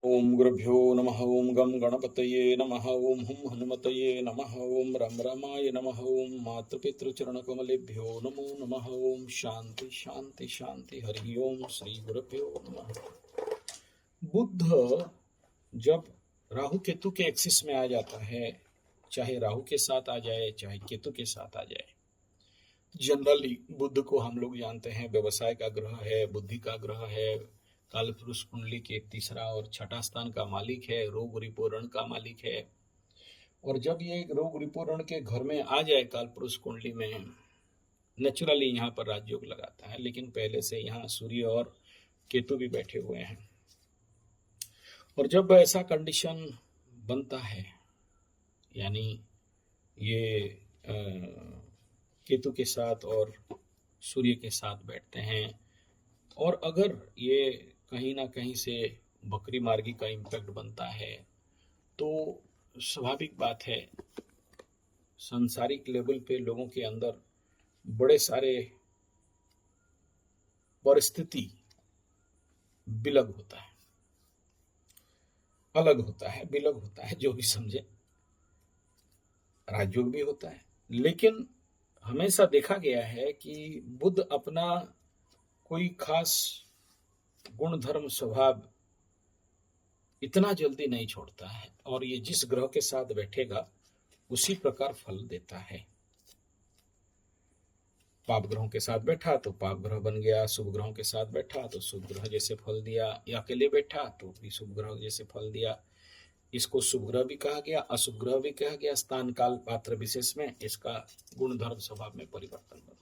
ओम गुरुभ्यो नमः। ओम गम गणपतये नमः। ओम हुम हनुमतये नमः। ओम रम रमाय नमः। ओम मातृपितृचरणकमलेभ्यो नमो नमः। ओम शांति शांति शांति। हरि ओम श्री गुरुभ्यो नमः। बुध जब राहु केतु के एक्सिस में आ जाता है, चाहे राहु के साथ आ जाए चाहे केतु के साथ आ जाए, जनरली बुध को हम लोग जानते हैं व्यवसाय का ग्रह है, बुद्धि का ग्रह है, कालपुरुष कुंडली के तीसरा और छठा स्थान का मालिक है, रोग रिपोरण का मालिक है। और जब ये रोग रिपोरण के घर में आ जाए कालपुरुष कुंडली में, नेचुरली यहाँ पर राजयोग लगाता है, लेकिन पहले से यहाँ सूर्य और केतु भी बैठे हुए हैं। और जब ऐसा कंडीशन बनता है, यानी ये केतु के साथ और सूर्य के साथ बैठते हैं, और अगर ये कहीं ना कहीं से बकरी मार्गी का इम्पैक्ट बनता है, तो स्वाभाविक बात है सांसारिक लेवल पे लोगों के अंदर बड़े सारे परिस्थिति विलग होता है, अलग होता है, विलग होता है, जो भी समझे। राजयोग भी होता है, लेकिन हमेशा देखा गया है कि बुध अपना कोई खास गुण धर्म स्वभाव इतना जल्दी नहीं छोड़ता है, और ये जिस ग्रह के साथ बैठेगा उसी प्रकार फल देता है। पाप ग्रहों के साथ बैठा तो पाप ग्रह बन गया, शुभ ग्रहों के साथ बैठा तो शुभ ग्रह जैसे फल दिया, या अकेले बैठा तो भी शुभ ग्रह जैसे फल दिया। इसको शुभ ग्रह भी कहा गया, अशुभ ग्रह भी कहा गया। स्थान काल पात्र विशेष में इसका गुण धर्म स्वभाव में परिवर्तन बनता है।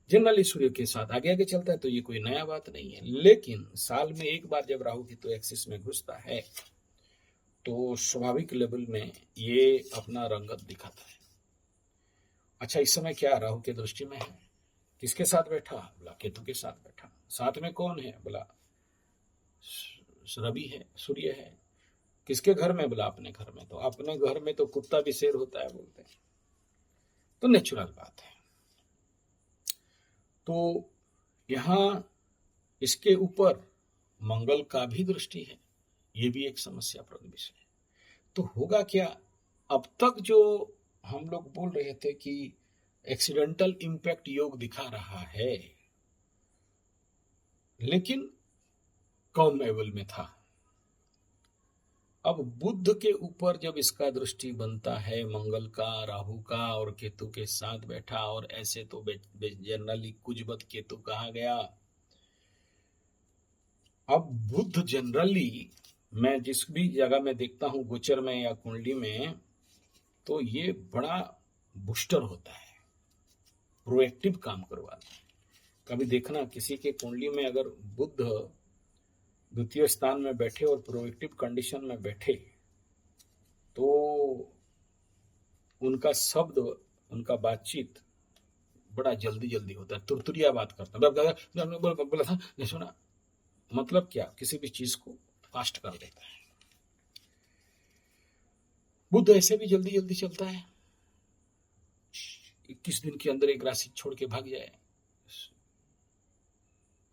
जनरली सूर्य के साथ आगे आगे चलता है, तो ये कोई नया बात नहीं है। लेकिन साल में एक बार जब राहु केतु एक्सिस में घुसता है, तो स्वाभाविक लेवल में ये अपना रंगत दिखाता है। अच्छा, इस समय क्या राहु के दृष्टि में है? किसके साथ बैठा? बोला केतु के साथ बैठा। साथ में कौन है? बोला रवि है, सूर्य है। किसके घर में? बोला अपने घर में। तो अपने घर में तो कुत्ता भी शेर होता है बोलते हैं, तो नेचुरल बात है। तो यहां इसके ऊपर मंगल का भी दृष्टि है, ये भी एक समस्याप्रद विषय है। तो होगा क्या? अब तक जो हम लोग बोल रहे थे कि एक्सीडेंटल इंपैक्ट योग दिखा रहा है, लेकिन कम लेवल में था। अब बुध के ऊपर जब इसका दृष्टि बनता है, मंगल का, राहु का और केतु के साथ बैठा, और ऐसे तो जनरली कुजबत केतु कहा गया। अब बुध जनरली मैं जिस भी जगह में देखता हूं, गोचर में या कुंडली में, तो ये बड़ा बूस्टर होता है, प्रोएक्टिव काम करवाता है। कभी देखना किसी के कुंडली में अगर बुध द्वितीय स्थान में बैठे और प्रोएक्टिव कंडीशन में बैठे, तो उनका शब्द, उनका बातचीत बड़ा जल्दी जल्दी होता है, तुरतुरिया बात करता है। बोला था नहीं सुना, मतलब क्या? किसी भी चीज को फास्ट कर देता है। बुध ऐसे भी जल्दी जल्दी चलता है, 21 दिन के अंदर एक राशि छोड़ के भाग जाए।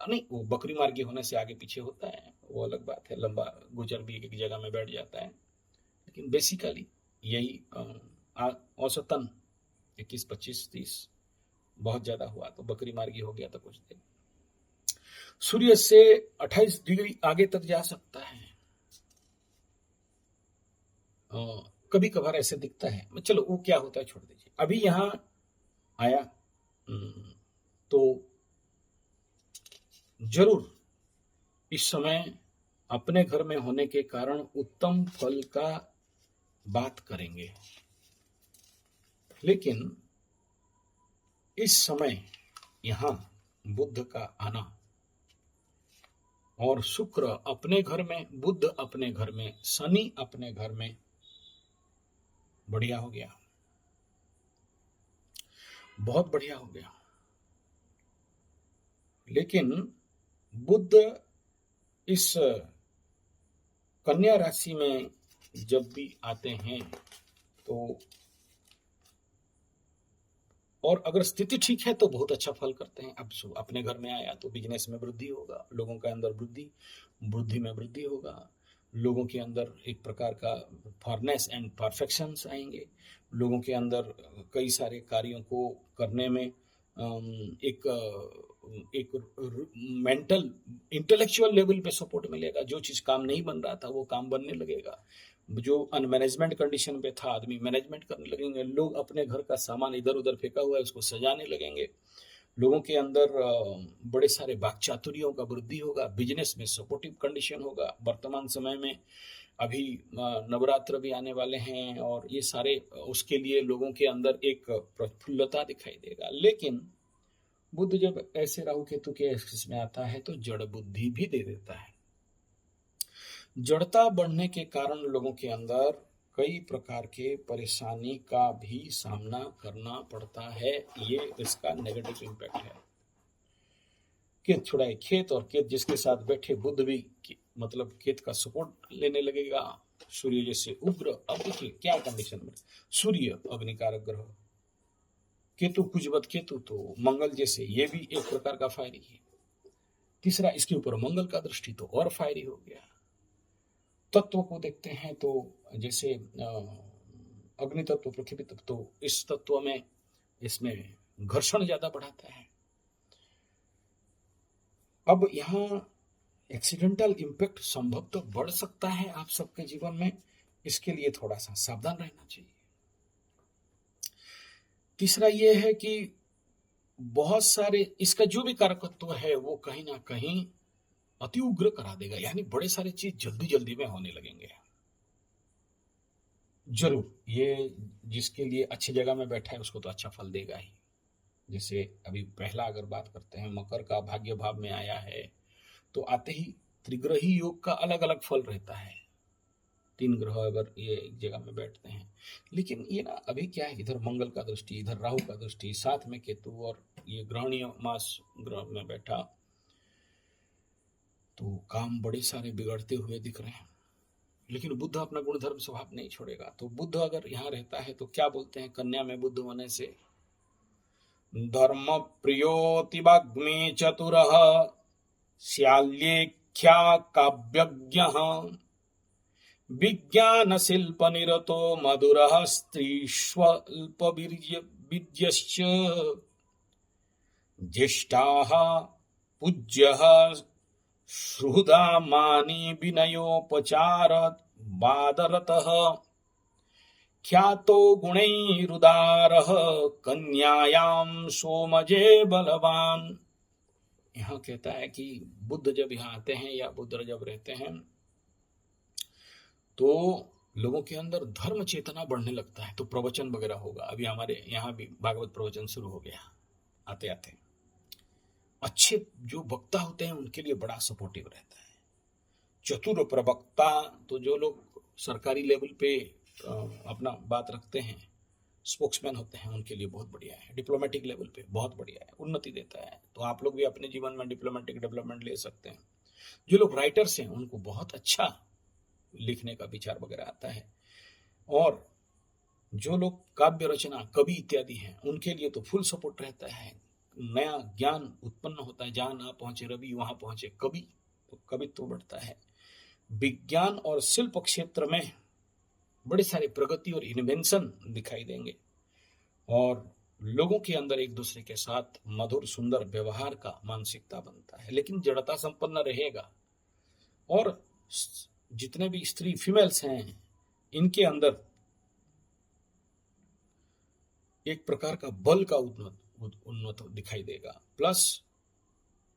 नहीं, वो बकरी मार्गी होने से आगे पीछे होता है, वो अलग बात है। लंबा गुजर भी एक जगह में बैठ जाता है, लेकिन बेसिकली यही औसतन 21, 25, 30, बहुत ज्यादा हुआ तो बकरी मार्गी हो गया तो कुछ दिन। सूर्य से 28 डिग्री आगे तक जा सकता है, कभी कभार ऐसे दिखता है। चलो वो क्या होता है छोड़ दीजिए। अभी यहां आया तो जरूर इस समय अपने घर में होने के कारण उत्तम फल का बात करेंगे, लेकिन इस समय यहां बुध का आना और शुक्र अपने घर में, बुध अपने घर में, शनि अपने घर में, बढ़िया हो गया, बहुत बढ़िया हो गया। लेकिन बुध इस कन्या राशि में जब भी आते हैं, तो और अगर स्थिति ठीक है तो बहुत अच्छा फल करते हैं। अब अपने घर में आया तो बिजनेस में वृद्धि होगा, लोगों के अंदर बुद्धि में वृद्धि होगा, लोगों के अंदर एक प्रकार का फॉरनेस एंड परफेक्शंस आएंगे, लोगों के अंदर कई सारे कार्यों को करने में एक मेंटल इंटेलेक्चुअल लेवल पे सपोर्ट मिलेगा। जो चीज़ काम नहीं बन रहा था वो काम बनने लगेगा। जो अनमैनेजमेंट कंडीशन पे था आदमी मैनेजमेंट करने लगेंगे। लोग अपने घर का सामान इधर उधर फेंका हुआ है उसको सजाने लगेंगे। लोगों के अंदर बड़े सारे वाक्चातुर्यों का वृद्धि होगा। बिजनेस में सपोर्टिव कंडीशन होगा। वर्तमान समय में अभी नवरात्र भी आने वाले हैं और ये सारे उसके लिए लोगों के अंदर एक प्रफुल्लता दिखाई देगा। लेकिन बुध जब ऐसे राहु केतु के एक्सिस में आता है तो जड़ बुद्धि भी दे देता है। जड़ता बढ़ने के कारण लोगों के अंदर कई प्रकार के परेशानी का भी सामना करना पड़ता है। ये इसका नेगेटिव इम्पैक्ट है। केत छुड़ाए खेत, और केत जिसके साथ बैठे बुध भी मतलब केत का सपोर्ट लेने लगेगा। सूर्य जैसे उग्र, अब देखिए क्या कंडीशन में, सूर्य अग्निकारक ग्रह, केतु कुजवत केतु तो मंगल जैसे, ये भी एक प्रकार का फायरी है। तीसरा इसके ऊपर मंगल का दृष्टि तो और फायरी हो गया। तत्व को देखते हैं तो जैसे अग्नि तत्व, पृथ्वी तत्व, तो इस तत्व में इसमें घर्षण ज्यादा बढ़ाता है। अब यहाँ एक्सीडेंटल इम्पैक्ट संभव तो बढ़ सकता है आप सबके जीवन में, इसके लिए थोड़ा सा सावधान रहना चाहिए। तीसरा ये है कि बहुत सारे इसका जो भी कारकत्व है वो कहीं ना कहीं अति उग्र करा देगा, यानी बड़े सारे चीज जल्दी जल्दी में होने लगेंगे। जरूर ये जिसके लिए अच्छी जगह में बैठा है उसको तो अच्छा फल देगा ही। जैसे अभी पहला अगर बात करते हैं, मकर का भाग्य भाव में आया है तो आते ही त्रिग्रही योग का अलग अलग फल रहता है। 3 ग्रह अगर ये एक जगह में बैठते हैं, लेकिन ये ना अभी क्या है, इधर मंगल का दृष्टि, इधर राहु का दृष्टि, साथ में केतु, और ये ग्रहणीय मास ग्रह में बैठा, तो काम बड़े सारे बिगड़ते हुए दिख रहे हैं। लेकिन बुध अपना गुणधर्म स्वभाव नहीं छोड़ेगा। तो बुध अगर यहाँ रहता है तो क्या बोलते हैं, कन्या में बुध होने से धर्म प्रियोतिवाग्मी चतुरः श्याल्येख्या काव्यज्ञः विज्ञान शिल्प निरतो मधुरः स्त्रीष्वल्प विद्यश्च ज्येष्ठाः पूज्यः श्रुदा मानी विनयोपचार बादरतः ख्यातो गुणैरुदारः कन्यायां सोमजे बलवान। यहाँ कहता है कि बुद्ध जब यहाँ आते हैं या बुद्ध जब रहते हैं तो लोगों के अंदर धर्म चेतना बढ़ने लगता है, तो प्रवचन वगैरह होगा। अभी हमारे यहाँ भी भागवत प्रवचन शुरू हो गया। आते आते अच्छे जो वक्ता होते हैं उनके लिए बड़ा सपोर्टिव रहता है। चतुर प्रवक्ता, तो जो लोग सरकारी लेवल पे अपना बात रखते हैं, स्पोक्समैन होते हैं, उनके लिए बहुत बढ़िया है। डिप्लोमेटिक लेवल पे बहुत बढ़िया है, उन्नति देता है। तो आप लोग भी अपने जीवन में डिप्लोमेटिक डेवलपमेंट ले सकते हैं। जो लोग राइटर्स हैं उनको बहुत अच्छा लिखने का विचार वगैरह आता है। और जो लोग काव्य रचना, कवि इत्यादि हैं, उनके लिए तो फुल सपोर्ट रहता है। नया ज्ञान उत्पन्न होता है। जहां ना पहुंचे रवि वहां पहुंचे कवि, तो कवित्व तो बढ़ता है। विज्ञान और शिल्प क्षेत्र में बड़े सारे प्रगति और इन्वेंशन दिखाई देंगे और लोगों के अंदर एक दूसरे के साथ मधुर सुंदर व्यवहार का मानसिकता बनता है। लेकिन जड़ता संपन्न रहेगा और जितने भी स्त्री फीमेल्स हैं इनके अंदर एक प्रकार का बल का उन्नत दिखाई देगा। प्लस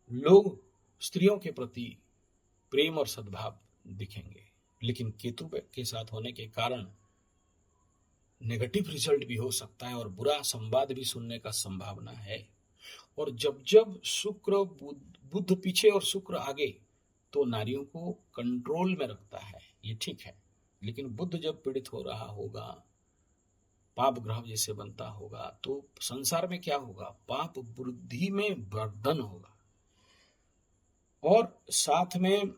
लोग स्त्रियों के प्रति प्रेम और सद्भाव दिखेंगे। लेकिन केतु के साथ होने के कारण नेगेटिव रिजल्ट भी हो सकता है और बुरा संवाद भी सुनने का संभावना है। और जब जब शुक्र बुध पीछे और शुक्र आगे, तो नारियों को कंट्रोल में रखता है, ये ठीक है। लेकिन बुध जब पीड़ित हो रहा होगा, पाप ग्रह जैसे बनता होगा, तो संसार में क्या होगा, पाप वृद्धि में वर्धन होगा। और साथ में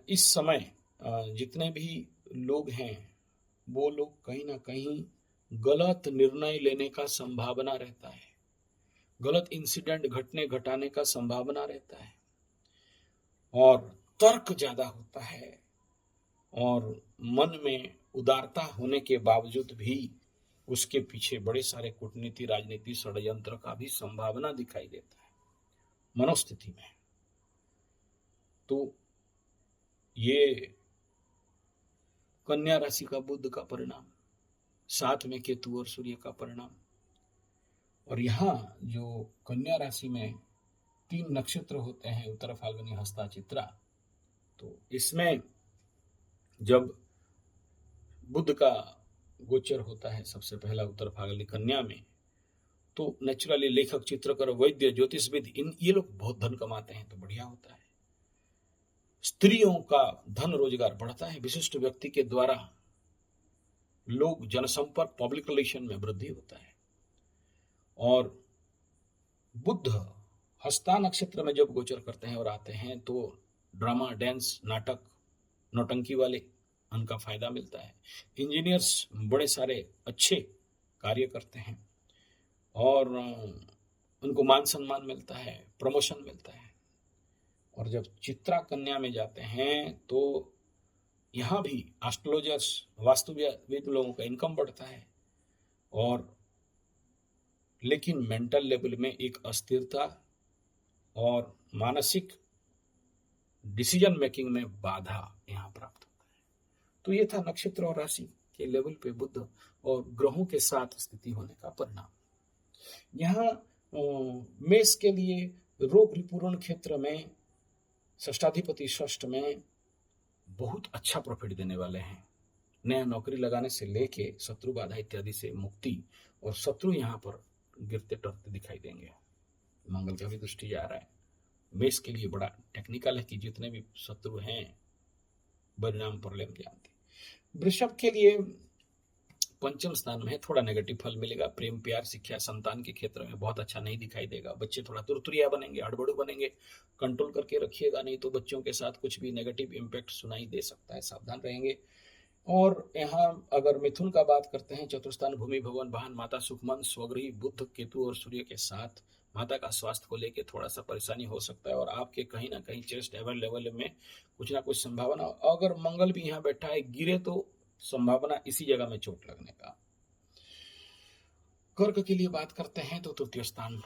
इस समय जितने भी लोग हैं वो लोग कहीं ना कहीं गलत निर्णय लेने का संभावना रहता है। गलत इंसिडेंट घटाने का संभावना रहता है और तर्क ज्यादा होता है। और मन में उदारता होने के बावजूद भी उसके पीछे बड़े सारे कूटनीति, राजनीति, षड्यंत्र का भी संभावना दिखाई देता है मनोस्थिति में। तो ये कन्या राशि का बुध का परिणाम, साथ में केतु और सूर्य का परिणाम। और यहाँ जो कन्या राशि में 3 नक्षत्र होते हैं, उत्तर फाल्गुनी, हस्ता, चित्रा, तो इसमें जब बुध का गोचर होता है सबसे पहला उत्तर फाल्गुनी कन्या में, तो नेचुरली लेखक, चित्रकार, वैद्य, ज्योतिषविद, ये लोग बहुत धन कमाते हैं, तो बढ़िया होता है। स्त्रियों का धन रोजगार बढ़ता है, विशिष्ट व्यक्ति के द्वारा लोग जनसंपर्क, पब्लिक रिलेशन में वृद्धि होता है। और बुध हस्ता नक्षत्र में जब गोचर करते हैं और आते हैं तो ड्रामा, डांस, नाटक, नौटंकी वाले, उनका फायदा मिलता है। इंजीनियर्स बड़े सारे अच्छे कार्य करते हैं और उनको मान सम्मान मिलता है, प्रमोशन मिलता है। और जब चित्रा कन्या में जाते हैं तो यहाँ भी एस्ट्रोलॉजर्स, वास्तुविद लोगों का इनकम बढ़ता है, और लेकिन मेंटल लेवल में एक अस्थिरता और मानसिक डिसीजन मेकिंग में बाधा यहाँ प्राप्त होता है। तो ये था नक्षत्र और राशि के लेवल पे बुध और ग्रहों के साथ स्थिति होने का परिणाम। यहाँ मेष के लिए रोग रिपूर्ण क्षेत्र में षष्ठाधिपति षष्ठ में बहुत अच्छा प्रॉफिट देने वाले हैं। नया नौकरी लगाने से लेके शत्रु बाधा इत्यादि से मुक्ति, और शत्रु यहाँ पर गिरते टरते दिखाई देंगे। मंगल का भी दृष्टि जा रहा है। मेष के लिए बड़ा टेक्निकल है कि जितने भी शत्रु हैं परिणाम पर लेम जानते। वृषभ के लिए पंचम स्थान में थोड़ा नेगेटिव फल मिलेगा। प्रेम, प्यार, शिक्षा, संतान के क्षेत्र में बहुत अच्छा नहीं दिखाई देगा। बच्चे थोड़ा तुरतुरिया बनेंगे, हड़बड़ू बनेंगे, कंट्रोल करके रखिएगा, नहीं तो बच्चों के साथ कुछ भी नेगेटिव इम्पैक्ट सुनाई दे सकता है, सावधान रहेंगे। और यहाँ अगर मिथुन का बात करते हैं, चतुर्थान, भूमि, भवन, वाहन, माता, सुखमन, स्वगृही, बुध, केतु और सूर्य के साथ माता का स्वास्थ्य को लेकर थोड़ा सा परेशानी हो सकता है, और आपके कहीं ना कहीं चेस्ट लेवल में कुछ ना कुछ संभावना। अगर मंगल भी यहाँ बैठा है, गिरे तो संभावना इसी जगह में चोट लगने का। कर्क के लिए बात करते हैं तो तृतीय स्थान,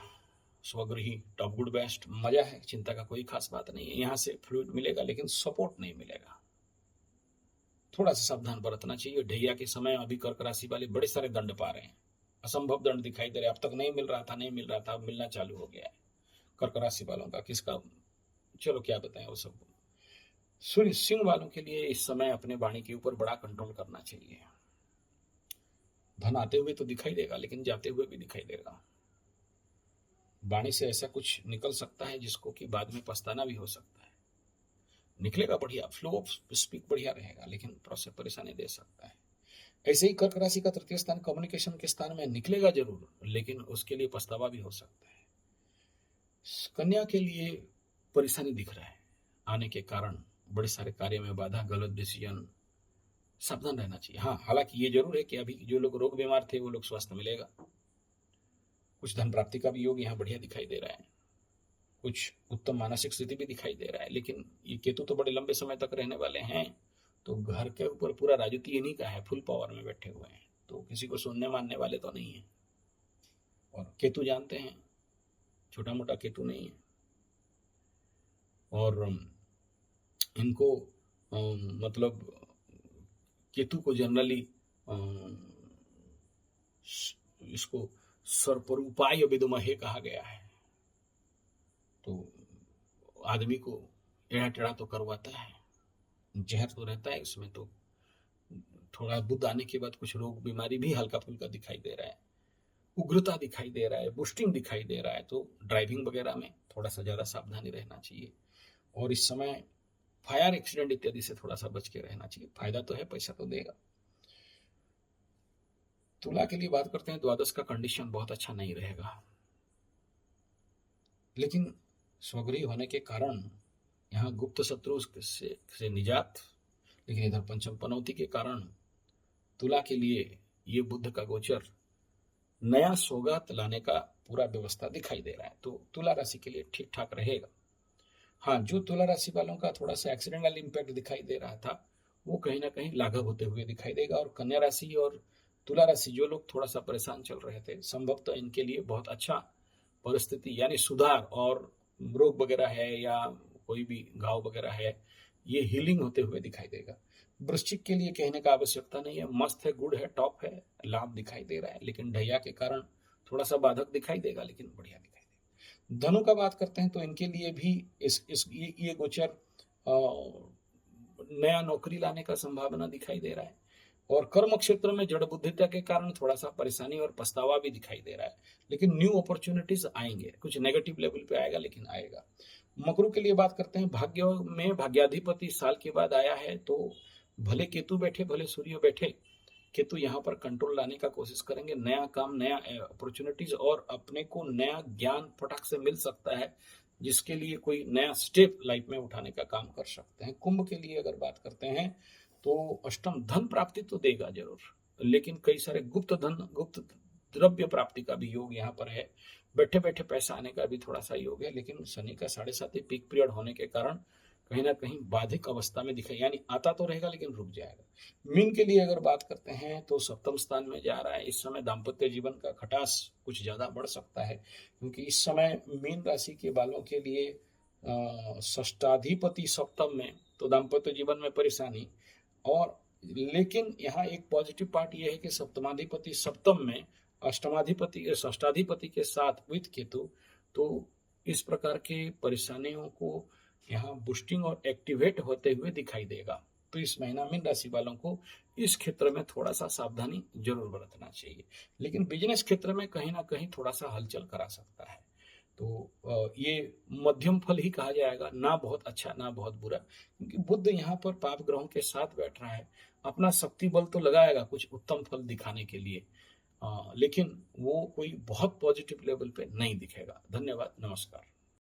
स्वगृही, टॉप, गुड, बेस्ट, मजा है, चिंता का कोई खास बात नहीं है। यहाँ से फ्लूइड मिलेगा लेकिन सपोर्ट नहीं मिलेगा, थोड़ा सा सावधान बरतना चाहिए। ढैया के समय अभी कर्क राशि वाले बड़े सारे दंड पा रहे हैं, असंभव दंड दिखाई दे रहे। अब तक नहीं मिल रहा था, अब मिलना चालू हो गया है कर्क राशि वालों का। किसका, चलो क्या बताएं वो सब। सूर्य सिंह वालों के लिए इस समय अपने वाणी के ऊपर बड़ा कंट्रोल करना चाहिए। धन आते हुए तो दिखाई देगा लेकिन जाते हुए भी दिखाई देगा। वाणी से ऐसा कुछ निकल सकता है जिसको कि बाद में पछताना भी हो सकता है। निकलेगा बढ़िया, फ्लो ऑफ स्पीक बढ़िया रहेगा, लेकिन प्रोसेस परेशानी दे सकता है। ऐसे ही कर्क राशि का तृतीय स्थान कम्युनिकेशन के स्थान में निकलेगा जरूर, लेकिन उसके लिए पछतावा भी हो सकता है। कन्या के लिए परेशानी दिख रहा है आने के कारण, बड़े सारे कार्य में बाधा, गलत डिसीजन, सावधान रहना चाहिए। हाँ, हालांकि ये जरूर है कि अभी जो लोग रोग बीमार थे वो लोग स्वास्थ्य मिलेगा। कुछ धन प्राप्ति का भी योग यहाँ बढ़िया दिखाई दे रहा है, कुछ उत्तम मानसिक स्थिति भी दिखाई दे रहा है। लेकिन ये केतु तो बड़े लंबे समय तक रहने वाले हैं, तो घर के ऊपर पूरा राजनीति इन्हीं का है, फुल पावर में बैठे हुए हैं, तो किसी को सुनने मानने वाले तो नहीं है। और केतु जानते हैं छोटा मोटा केतु नहीं है, और इनको मतलब केतु को जनरली इसको सर्परूपाय विदुमहे कहा गया है। तो आदमी को टेढ़ा टेढ़ा तो करवाता है, जहर तो रहता है उसमें। तो थोड़ा बुध आने के बाद कुछ रोग बीमारी भी हल्का फुल्का दिखाई दे रहा है, उग्रता दिखाई दे रहा है, बूस्टिंग दिखाई दे रहा है। तो ड्राइविंग वगैरह में थोड़ा सा ज्यादा सावधानी रहना चाहिए, और इस समय फायर एक्सीडेंट इत्यादि से थोड़ा सा बच के रहना चाहिए। फायदा तो है, पैसा तो देगा। तुला के लिए बात करते हैं, द्वादश का कंडीशन बहुत अच्छा नहीं रहेगा, लेकिन स्वगृही होने के कारण यहाँ गुप्त शत्रु से निजात। लेकिन इधर पंचम पनौती के कारण तुला के लिए ये बुध का गोचर नया सौगात लाने का पूरा व्यवस्था दिखाई दे रहा है, तो तुला राशि के लिए ठीक ठाक रहेगा। हाँ, जो तुला राशि वालों का थोड़ा सा एक्सीडेंटल इम्पैक्ट दिखाई दे रहा था वो कहीं ना कहीं लाघव होते हुए दिखाई देगा। और कन्या राशि और तुला राशि जो लोग थोड़ा सा परेशान चल रहे थे, संभवतः इनके लिए बहुत अच्छा परिस्थिति यानी सुधार, और रोग वगैरह है या कोई भी घाव वगैरह है, ये हीलिंग होते हुए दिखाई देगा। वृश्चिक के लिए कहने का आवश्यकता नहीं है, मस्त है, गुड है, टॉप है, लाभ दिखाई दे रहा है, लेकिन ढैया के कारण थोड़ा सा बाधक दिखाई देगा, लेकिन बढ़िया दिखाई देगा। धनु का बात करते हैं तो इनके लिए भी ये गोचर नया नौकरी लाने का संभावना दिखाई दे रहा है, और कर्म क्षेत्र में जड़ बुद्धिता के कारण थोड़ा सा परेशानी और पछतावा भी दिखाई दे रहा है, लेकिन न्यू अपॉर्चुनिटीज आएंगे, कुछ नेगेटिव लेवल पे आएगा लेकिन आएगा। मकरू के लिए बात करते हैं, भाग्य में भाग्याधिपति साल के बाद आया है, तो भले केतु बैठे भले सूर्य बैठे, केतु यहाँ पर कंट्रोल लाने का कोशिश करेंगे, नया काम, नया अपॉर्चुनिटीज, और अपने को नया ज्ञान फटक से मिल सकता है, जिसके लिए कोई नया स्टेप लाइफ में उठाने का काम कर सकते हैं। कुंभ के लिए अगर बात करते हैं तो अष्टम धन प्राप्ति तो देगा जरूर, लेकिन कई सारे गुप्त धन, गुप्त द्रव्य प्राप्ति का भी योग यहाँ पर है, बैठे बैठे पैसा आने का भी थोड़ा सा योग है, लेकिन शनि का 7.5 पीक पीरियड होने के कारण कहीं ना कहीं बाधिक अवस्था में दिखाई, यानी आता तो रहेगा लेकिन रुक जाएगा। मीन के लिए अगर बात करते हैं तो सप्तम स्थान में जा रहा है, इस समय दाम्पत्य जीवन का खटास कुछ ज्यादा बढ़ सकता है, क्योंकि इस समय मीन राशि के बालों के लिए षष्ठाधिपति सप्तम में, तो दाम्पत्य जीवन में परेशानी। और लेकिन यहाँ एक पॉजिटिव पार्ट यह है कि सप्तमाधिपति सप्तम में अष्टमाधिपति षष्ठाधिपति के साथ विथ केतु, तो इस प्रकार के परेशानियों को यहाँ बूस्टिंग और एक्टिवेट होते हुए दिखाई देगा। तो इस महीना मीन राशि वालों को इस क्षेत्र में थोड़ा सा सावधानी जरूर बरतना चाहिए, लेकिन बिजनेस क्षेत्र में कहीं ना कहीं थोड़ा सा हलचल करा सकता है। तो ये मध्यम फल ही कहा जाएगा, ना बहुत अच्छा ना बहुत बुरा, क्योंकि बुध यहाँ पर पाप ग्रहों के साथ बैठ रहा है, अपना शक्ति बल तो लगाएगा कुछ उत्तम फल दिखाने के लिए, लेकिन वो कोई बहुत पॉजिटिव लेवल पे नहीं दिखेगा। धन्यवाद, नमस्कार।